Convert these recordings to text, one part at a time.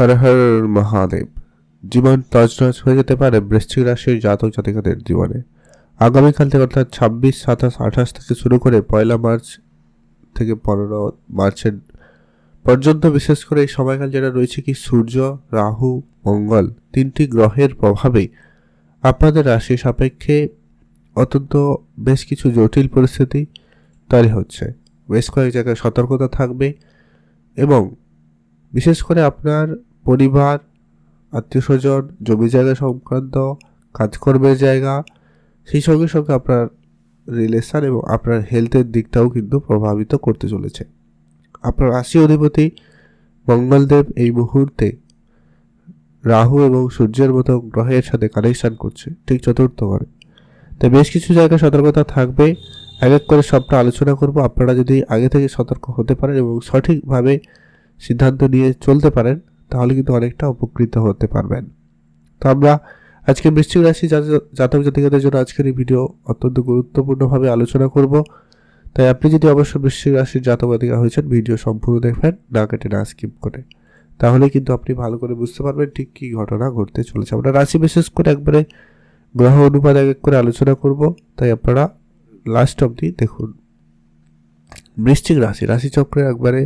হর হর মহাদেব। জীবন তছনছ হয়ে যেতে পারে বৃশ্চিক রাশির জাতক জাতিকাদের জীবনে। আগামীকাল থেকে অর্থাৎ 26, 27, 28 থেকে শুরু করে 1 মার্চ থেকে 15 মার্চের পর্যন্ত, বিশেষ করে এই সময়কাল যেটা রয়েছে কি সূর্য, রাহু, মঙ্গল তিনটি গ্রহের প্রভাবে আপনাদের রাশি সাপেক্ষে অত্যন্ত বেশ কিছু জটিল পরিস্থিতি তৈরি হচ্ছে। বেশ কয়েক জায়গায় সতর্কতা থাকবে এবং বিশেষ করে আপনার পরিবার, আত্মীয় স্বজন, জমি জায়গা সংক্রান্ত কাজকর্মের জায়গা, সেই সঙ্গে সঙ্গে আপনার রিলেশন এবং আপনার হেলথের দিকটাও কিন্তু প্রভাবিত করতে চলেছে। আপনার রাশি অধিপতি মঙ্গলদেব এই মুহূর্তে রাহু এবং সূর্যের মতো গ্রহের সাথে কানেকশন করছে ঠিক চতুর্থ ঘরে। তাই বেশ কিছু জায়গায় সতর্কতা থাকবে। এক এক করে সবটা আলোচনা করব। আপনারা যদি আগে থেকে সতর্ক হতে পারেন এবং সঠিকভাবে সিদ্ধান্ত নিয়ে চলতে পারেন, তাহলে কিন্তু অনেকটা উপকৃত হতে পারবেন। তো আমরা আজকে বৃশ্চিক রাশি জাতক জাতিকাদের জন্য আজকের এই ভিডিও অত্যন্ত গুরুত্বপূর্ণভাবে আলোচনা করব। তাই আপনি যদি অবশ্যই বৃশ্চিক রাশির জাতক জাতিকা হয়েছেন, ভিডিও সম্পূর্ণ দেখবেন, না কেটে না স্কিপ করে। তাহলে কিন্তু আপনি ভালো করে বুঝতে পারবেন ঠিক কী ঘটনা ঘটতে চলেছে। আমরা রাশি বিশেষ করে একবারে গ্রহ অনুপাত এক এক করে আলোচনা করব, তাই আপনারা লাস্ট অবধি দেখুন। বৃশ্চিক রাশি রাশিচক্রের একবারে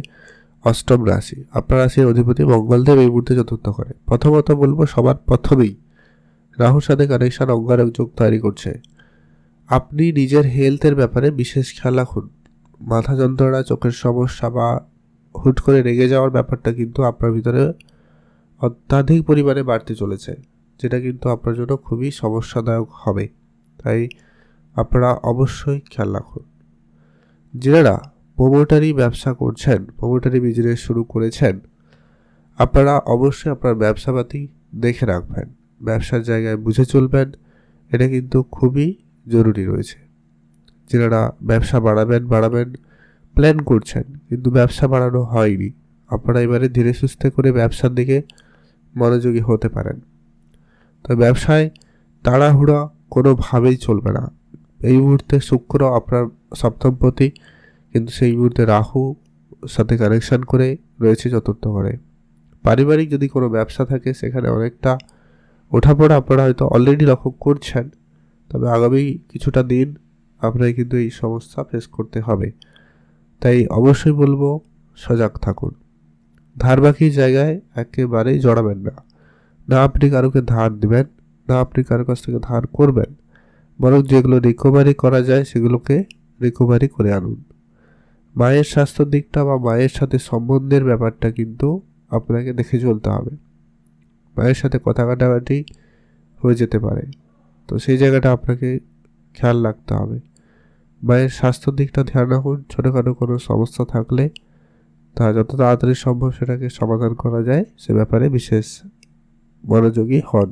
অষ্টম রাশি। আপনার রাশির অধিপতি মঙ্গলদেব এই মুহূর্তে চতুর্থ ঘরে। প্রথমত বলবো, সবার প্রথমেই রাহুর সাথে কানেকশন অঙ্গারক যোগ তৈরি করছে। আপনি নিজের হেলথের ব্যাপারে বিশেষ খেয়াল রাখুন। মাথা যন্ত্রণা, চোখের সমস্যা বা হুট করে রেগে যাওয়ার ব্যাপারটা কিন্তু আপনার ভিতরে অত্যাধিক পরিমাণে বাড়তে চলেছে, যেটা কিন্তু আপনার জন্য খুবই সমস্যাদায়ক হবে। তাই আপনারা অবশ্যই খেয়াল রাখুন। যারা প্রোমোটারি ব্যবসা করছেন, প্রোমোটারি বিজনেস শুরু করেছেন, আপনারা অবশ্যই আপনার ব্যবসাপাতি দেখে রাখবেন, ব্যবসার জায়গায় বুঝে চলবেন। এটা কিন্তু খুবই জরুরি রয়েছে। যারা ব্যবসা বাড়াবেন প্ল্যান করছেন কিন্তু ব্যবসা বাড়ানো হয়নি, আপনারা এবারে ধীরে সুস্থে করে ব্যবসার দিকে মনোযোগী হতে পারেন। তো ব্যবসায় তাড়াহুড়া কোনোভাবেই চলবে না। এই মুহূর্তে শুক্র আপনার সপ্তমপতি, কিন্তু সেই মুহূর্তে রাহু সাথে কানেকশন করে রয়েছে চতুর্থ ঘরে। পারিবারিক যদি কোনো ব্যবসা থাকে, সেখানে অনেকটা ওঠাপড়া আপনারা হয়তো অলরেডি লক্ষ্য করছেন, তবে আগামী কিছুটা দিন আপনাকে কিন্তু এই সমস্যা ফেস করতে হবে। তাই অবশ্যই বলবো, সজাগ থাকুন। ধার বাকির জায়গায় একেবারেই জড়াবেন না। না আপনি কারোকে ধার দেবেন, না আপনি কারোর কাছ থেকে ধার করবেন, বরং যেগুলো রিকভারি করা যায় সেগুলোকে রিকভারি করে আনুন। মায়ের স্বাস্থ্যের দিকটা বা মায়ের সাথে সম্বন্ধের ব্যাপারটা কিন্তু আপনাকে দেখে চলতে হবে। মায়ের সাথে কথা কাটাকাটি হয়ে যেতে পারে, তো সেই জায়গাটা আপনাকে খেয়াল রাখতে হবে। মায়ের স্বাস্থ্যের দিকটা ধ্যান রাখুন। ছোটোখাটো কোনো সমস্যা থাকলে তা যত তাড়াতাড়ি সম্ভব সেটাকে সমাধান করা যায়, সে ব্যাপারে বিশেষ মনোযোগী হন।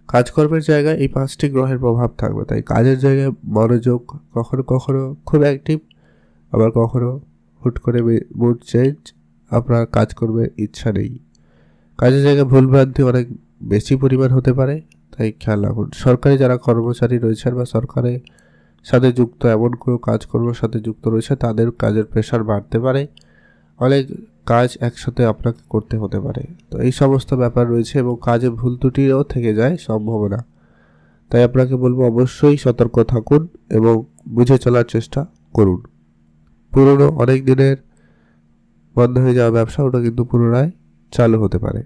কাজকর্মের জায়গায় এই 5টি গ্রহের প্রভাব থাকবে, তাই কাজের জায়গায় মনোযোগ। কখনো কখনো খুব অ্যাক্টিভ, আবার কখনো হুট করে মুড চেঞ্জ, আপনার কাজকর্মের ইচ্ছা নেই। কাজের জায়গায় ভুলভ্রান্তি অনেক বেশি পরিমাণ হতে পারে, তাই খেয়াল রাখুন। সরকারি যারা কর্মচারী রয়েছেন বা সরকারের সাথে যুক্ত, এমন কোনো কাজকর্মের সাথে যুক্ত রয়েছে, তাদের কাজের প্রেশার বাড়তে পারে। অনেক কাজ একসাথে আপনাকে করতে হতে পারে, তো এই সমস্ত ব্যাপার রয়েছে এবং কাজে ভুল ত্রুটিও থেকে যায় সম্ভাবনা। তাই আপনাকে বলবো, অবশ্যই সতর্ক থাকুন এবং বুঝে চলার চেষ্টা করুন। পুরনো অনেক দিনের বন্ধ হয়ে যাওয়া ব্যবসা, ওটা কিন্তু পুনরায় চালু হতে পারে।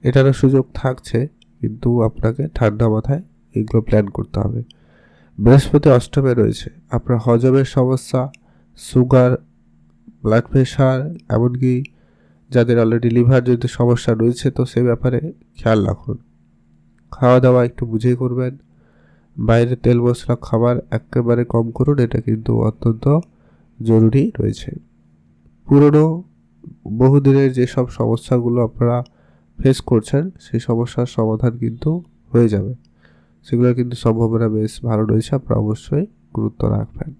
এটারও সুযোগ থাকছে, কিন্তু আপনাকে ঠান্ডা মাথায় এগুলো প্ল্যান করতে হবে। বৃহস্পতি অষ্টমে রয়েছে। আপনার হজমের সমস্যা, সুগার, ব্লাড প্রেশার, এমনকি যাদের অলরেডি লিভার যদি সমস্যা রয়েছে, তো সে ব্যাপারে খেয়াল রাখুন। খাওয়া দাওয়া একটু বুঝেই করবেন। বাইরে তেল মশলা খাবার একেবারে কম করুন, এটা কিন্তু অত্যন্ত জরুরি রয়েছে। পুরনো বহুদিনের যেসব সমস্যাগুলো আপনারা ফেস করছেন, সেই সমস্যার সমাধান কিন্তু হয়ে যাবে। সেগুলোর কিন্তু সম্ভাবনা বেশ ভালো রয়েছে, আপনারা অবশ্যই গুরুত্ব রাখবেন।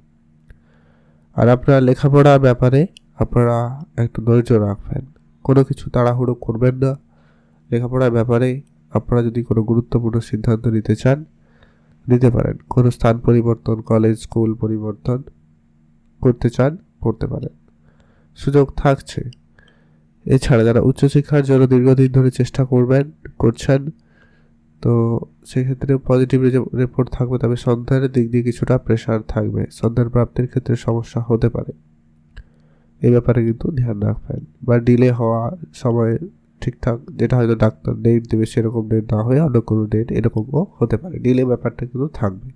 আর আপনার লেখাপড়ার ব্যাপারে আপনারা একটু ধৈর্য রাখবেন, কোনো কিছু তাড়াহুড়ো করবেন না। লেখাপড়ার ব্যাপারে আপনারা যদি কোনো গুরুত্বপূর্ণ সিদ্ধান্ত নিতে চান, নিতে পারেন। কোনো স্থান পরিবর্তন, কলেজ, স্কুল পরিবর্তন করতে চান, করতে পারেন, সুযোগ থাকছে। এছাড়া যারা উচ্চশিক্ষার জন্য দীর্ঘদিন ধরে চেষ্টা করছেন, তো সেক্ষেত্রে পজিটিভ রিপোর্ট থাকবে, তবে সন্তানের দিক দিয়ে কিছুটা প্রেশার থাকবে, সন্তান প্রাপ্তির ক্ষেত্রে সমস্যা হতে পারে। এই ব্যাপারে কিন্তু ধ্যান রাখবেন। বা ডিলে হওয়া সময় ঠিকঠাক, যেটা হয়তো ডাক্তার ডেট দেবে সেরকম ডেট না হয়ে অন্য কোনো ডেট এরকমও হতে পারে, ডিলে ব্যাপারটা কিন্তু থাকবে।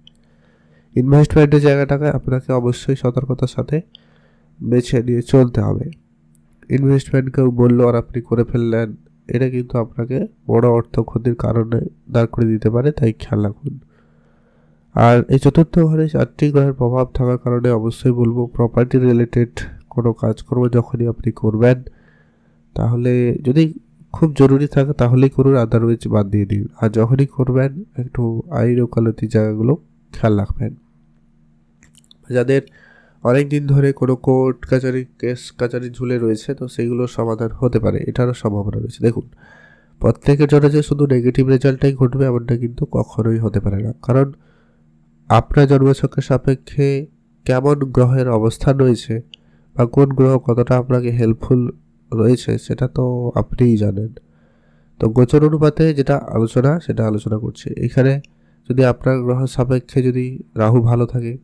ইনভেস্টমেন্টের জায়গাটাকে আপনাকে অবশ্যই সতর্কতার সাথে বেছে নিয়ে চলতে হবে। ইনভেস্টমেন্ট কেউ বললো আর আপনি করে ফেললেন, এটা কিন্তু আপনাকে বড় অর্থ ক্ষতির কারণে দাঁড় করে দিতে পারে, তাই খেয়াল রাখুন। আর এই চতুর্থ ঘরে 4টি গ্রহের প্রভাব থাকার কারণে অবশ্যই বলবো প্রপার্টি রিলেটেড কোনো কাজকর্ম যখনই আপনি করবেন, তাহলে যদি খুব জরুরি থাকে তাহলেই করুন, আদারওয়াইজ বাদ দিয়ে দিন। আর যখনই করবেন একটু আইন ওকালতি জায়গাগুলো খেয়াল রাখবেন। যাদের অনেক দিন ধরে কোনো কোর্ট কাছারি কেস কাছারি ঝুলে রয়েছে, তো সেইগুলোর সমাধান হতে পারে, এটারও সম্ভাবনা রয়েছে। দেখুন, প্রত্যেকের জন্য যে শুধু নেগেটিভ রেজাল্টটাই ঘটবে এমনটা কিন্তু কখনোই হতে পারে না, কারণ আপনার জন্মছকের সাপেক্ষে কেমন গ্রহের অবস্থান রয়েছে বা কোন গ্রহ কতটা আপনাকে হেল্পফুল রয়েছে সেটা তো আপনিই জানেন। তো গোচর অনুপাতে যেটা আলোচনা সেটা আলোচনা করছি এখানে। যদি আপনার গ্রহ সাপেক্ষে যদি রাহু ভালো থাকে,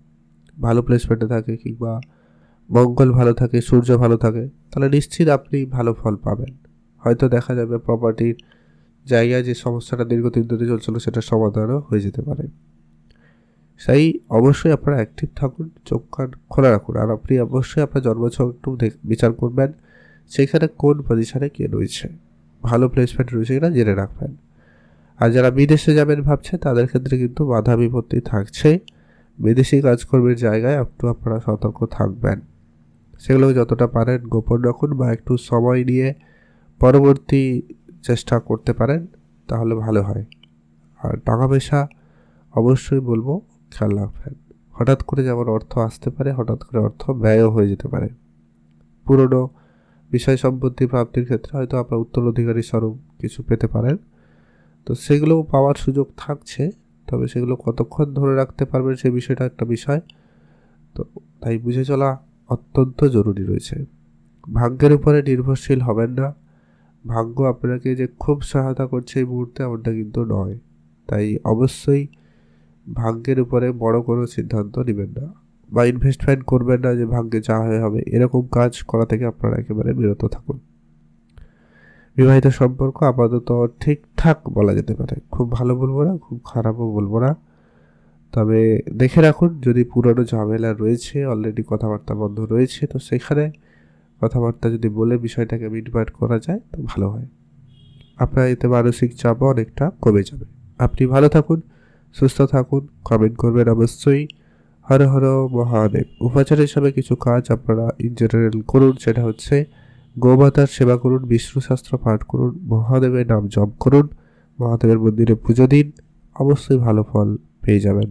ভালো প্লেসমেন্টে থাকে, কিংবা মঙ্গল ভালো থাকে, সূর্য ভালো থাকে, তাহলে নিশ্চিত আপনি ভালো ফল পাবেন। হয়তো দেখা যাবে প্রপার্টির জায়গায় যে সমস্যাটা দীর্ঘদিন ধরে চলছিল সেটা সমাধানও হয়ে যেতে পারে। তাই অবশ্যই আপনারা অ্যাক্টিভ থাকুন, চোখ কান খোলা রাখুন। আর আপনি অবশ্যই আপনার জন্মছক একটু বিচার করবেন, সেখানে কোন পজিশনে কে রয়েছে, ভালো প্লেসমেন্ট রয়েছে কিনা জেনে রাখবেন। আর যারা বিদেশে যাবেন ভাবছে তাদের ক্ষেত্রে কিন্তু বাধা বিপত্তি থাকছে। বিদেশি কাজকর্মের জায়গায় একটু আপনারা সতর্ক থাকবেন, সেগুলো যতটা পারেন গোপন রাখুন বা একটু সময় নিয়ে পরবর্তী চেষ্টা করতে পারেন, তাহলে ভালো হয়। আর টাকা পয়সা অবশ্যই বলবো খেয়াল রাখবেন। হঠাৎ করে যেমন অর্থ আসতে পারে, হঠাৎ করে অর্থ ব্যয়ও হয়ে যেতে পারে। পুরনো বিষয় সম্পত্তি প্রাপ্তির ক্ষেত্রে হয়তো আপনার উত্তরাধিকারী স্বরূপ কিছু পেতে পারেন, তো সেগুলো পাওয়ার সুযোগ থাকছে, তবে সেগুলো কতক্ষণ ধরে রাখতে পারবেন সেই বিষয়টা একটা বিষয়। তো তাই বুঝে চলা অত্যন্ত জরুরি রয়েছে। ভাগ্যের উপরে নির্ভরশীল হবেন না, ভাগ্য আপনাকে যে খুব সহায়তা করছে এই মুহূর্তে এমনটা কিন্তু নয়। তাই অবশ্যই ভাগ্যের উপরে বড় কোনো সিদ্ধান্ত নেবেন না বা ইনভেস্টমেন্ট করবেন না যে ভাগ্যে যা হয়ে হবে, এরকম কাজ করা থেকে আপনারা একেবারে বিরত থাকুন। বিবাহিত সম্পর্ক আপাতত ঠিকঠাক বলা যেতে পারে, খুব ভালো বলবো না, খুব খারাপও বলবো না, তবে দেখে রাখুন। যদি পুরনো ঝামেলা রয়েছে, অলরেডি কথাবার্তা বন্ধ রয়েছে, তো সেখানে কথাবার্তা যদি বলে বিষয়টাকে মিটমাট করা যায় তো ভালো হয়। আপনার এতে মানসিক চাপও অনেকটা কমে যাবে। আপনি ভালো থাকুন, সুস্থ থাকুন, কমেন্ট করবেন অবশ্যই। হর হর মহাদেব। উপাচার হিসাবে কিছু কাজ আপনারা ইন জেনারেল করুন, সেটা হচ্ছে গোমাতার সেবা করুন, বিষ্ণু শাস্ত্র পাঠ করুন, মহাদেবের নাম জপ করুন, মহাদেবের মন্দিরে পুজো দিন, অবশ্যই ভালো ফল পেয়ে যাবেন।